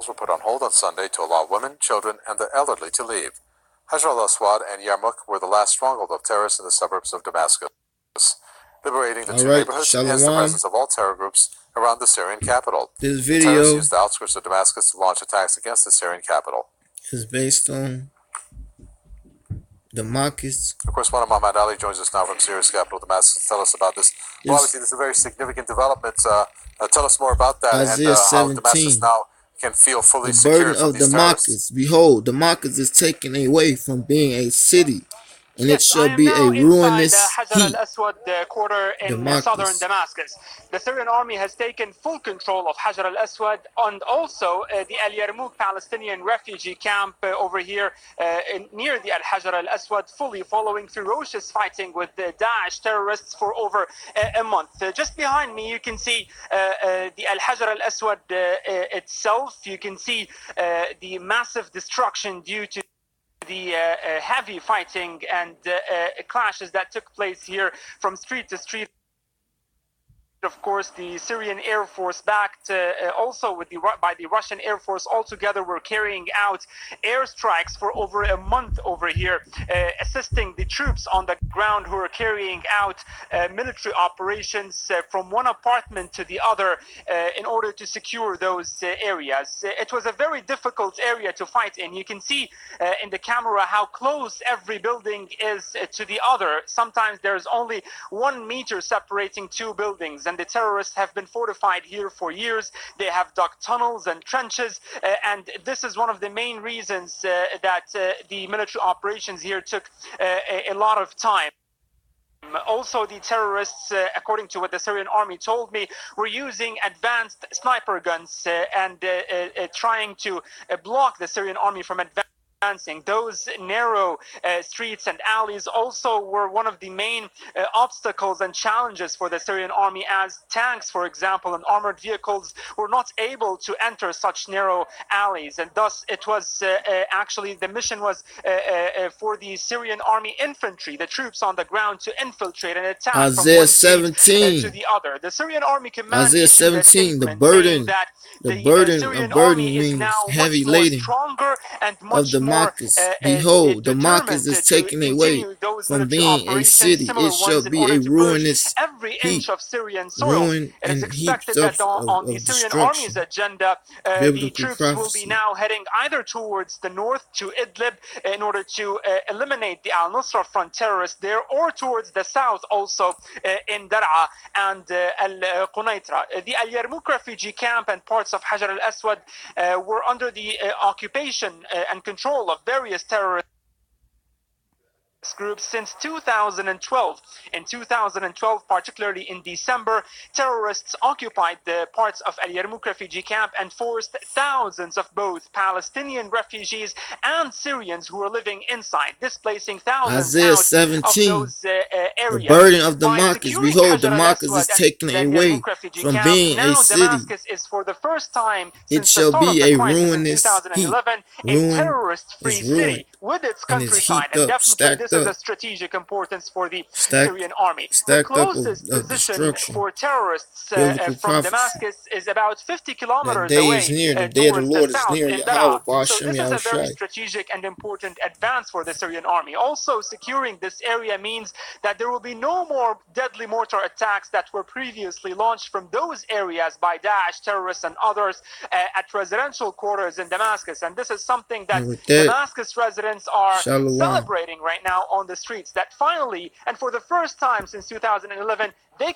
were put on hold on Sunday to allow women, children, and the elderly to leave. Hajar al-Aswad and Yarmouk were the last stronghold of terrorists in the suburbs of Damascus. Liberating the All two right, neighborhoods ends the Shalom. presence of all terror groups around the Syrian capital. This The terrorists video used the outskirts of Damascus to launch attacks against the Syrian capital. is based on the Marcus. Of course, one of Muhammad Ali joins us now from Syria's capital, Damascus, to tell us about this. Well, obviously, this is a very significant development. Tell us more about that and Isaiah how Damascus 17. now can feel fully The burden secured from of these terrorists. Damascus. Behold, Damascus is taken away from being a city, and it Yes, I shall am be a now inside the ruinous Hajar heap. al-Aswad quarter in southern Damascus. Damascus. The Syrian army has taken full control of Hajar al-Aswad and also the Al Yarmouk Palestinian refugee camp over here near the Al-Hajar al-Aswad, fully following ferocious fighting with the Daesh terrorists for over a month. Just behind me, you can see the Al-Hajar al-Aswad itself. You can see the massive destruction due to the heavy fighting and clashes that took place here from street to street. Of course, the Syrian Air Force, backed also with by the Russian Air Force, altogether were carrying out airstrikes for over a month over here, assisting the troops on the ground who are carrying out military operations from one apartment to the other in order to secure those areas. It was a very difficult area to fight in. You can see in the camera how close every building is to the other. Sometimes there's only 1 meter separating two buildings, and the terrorists have been fortified here for years. They have dug tunnels and trenches, and this is one of the main reasons that the military operations here took a lot of time. Also, the terrorists, according to what the Syrian army told me, were using advanced sniper guns and trying to block the Syrian army from advancing. Those narrow streets and alleys also were one of the main obstacles and challenges for the Syrian army, as tanks, for example, and armored vehicles were not able to enter such narrow alleys. And thus it was actually the mission was for the Syrian army infantry, the troops on the ground, to infiltrate and attack from Isaiah one street to 17. the other. The Syrian army command Isaiah issued a 17. The statement saying burden. that The the burden. A Syrian burden army is means now heavy much more laden stronger and of much more Damascus. Behold, determined Damascus is to taken away continue those from military being a operations, city. similar It shall ones, in be order a to purge ruinous every heap. inch of Syrian soil. Ruin It is and heaps expected that on the of Syrian army's destruction. agenda, the Biblical troops will be prophecy. now heading either towards the north to Idlib in order to eliminate the Al-Nusra Front terrorists there, or towards the south also in Dar'a and Al-Qunaitra. The Al Yarmouk refugee camp and parts of Hajar al-Aswad were under the occupation and control of various terrorist groups since 2012. In 2012, particularly in December, terrorists occupied the parts of Al Yarmouk refugee camp and forced thousands of both Palestinian refugees and Syrians who were living inside, displacing thousands Isaiah out of 17. those The areas. burden of By Damascus. securing Behold, Hajar Damascus al-Aswad is and taken the Al away Yarmouk refugee from camp, being a now city. Damascus is for the first time It since the shall start of be the a crisis in ruinous heap. 2011 a Ruin terrorist-free is ruined city with its and is countryside, heaped and up, definitely stacked this is a up, strategic importance for the stacked, Syrian army. The stacked up closest of position destruction. for terrorists Biblical from prophecy. Damascus is about 50 That kilometers day is away near. The day of the towards the Lord is south near. in Yahweh, Daraa. So Ba'ashem, this is a very Yahushai. strategic and important advance for the Syrian army. Also, securing this area means that there will be no more deadly mortar attacks that were previously launched from those areas by Daesh terrorists and others at residential quarters in Damascus. And this is something that And with that, Damascus residents are Shalom. celebrating right now on the streets, that finally, and for the first time since 2011, they